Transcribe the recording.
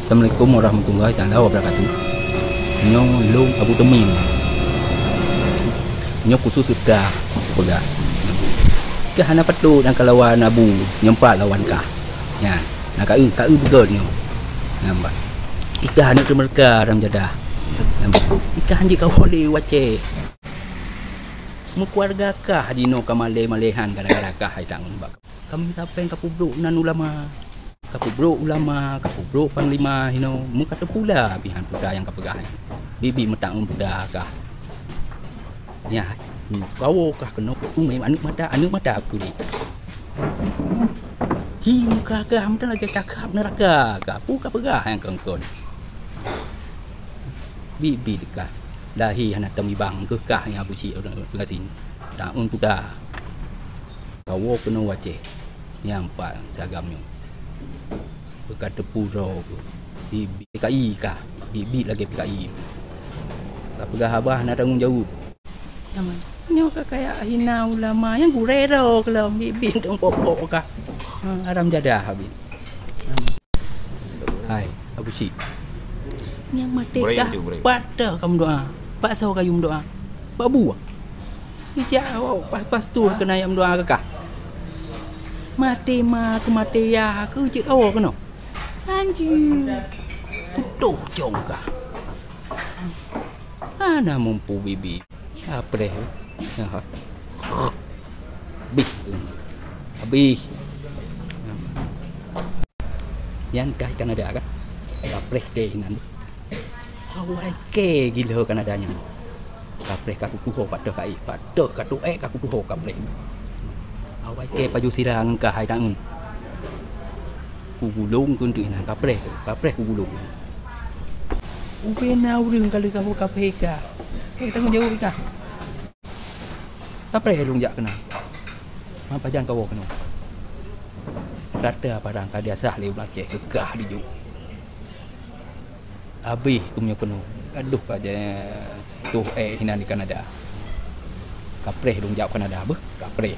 Assalamualaikum warahmatullahi taala wabarakatuh. Nyong long Abu Temin. Nyong khusus sudah pegang. Ke hana patu dan kalawan Abu nyempat lawan kah. Ya. Nak ka betul nyong. Nampak. Ikah nak mereka dalam jadah. Nampak. Ikah hanji kau boleh wace. Mu keluarga kah dino kamale-malehan gara-gara kah hai tang bak. Kami tapen kapubruk nan ulama. Kapubruk ulama, kapubruk panglima, mu kata pula bihan puda yang kapegah. Bibi metang puda kah. Ya, kau kah kena umai anu mata aku ni. Hi muka kah mata lagi cakap neraka kah. Pu kapegah yang kengkon. Bibi dekah. Lahi anak temi bang ke kah yang Abu Syik orang pengasin. Taun puda. Kau kena wace. Nyampak sagamnya. Berkata pura bibi PKI kah bibi lagi PKI tak pegah abah nak tanggung jawab nyaman nyo kayak hina ulama yang gurero kalau bibi tong popok kah aram jadah habis hai Abu Syik yang mati kah pada kamu doa pak saw kayu doa babu ija pas tu kena yang doa kah mati kemati ya aku cik kau kena anjing putuh jongka mana mampu bibi apa deh habis yang kah Kanada kan kapreh deh nanti awai ke gila Kanadanya kapreh kaku kuho pada kai pada katu kaku kuho kapreh awai ke paju sirang kah hai tangun ku gulung kun tu nak kapreh ku gulung ubena urang kalau kau kapeka tanggung jawab ka kapreh lung jak kena apa jangan kau kena rata padang ka dia sah le belakang gegah di juk habis ku punya kena aduh aja tuh hina di Kanada kapreh lung jak Kanada beh kapreh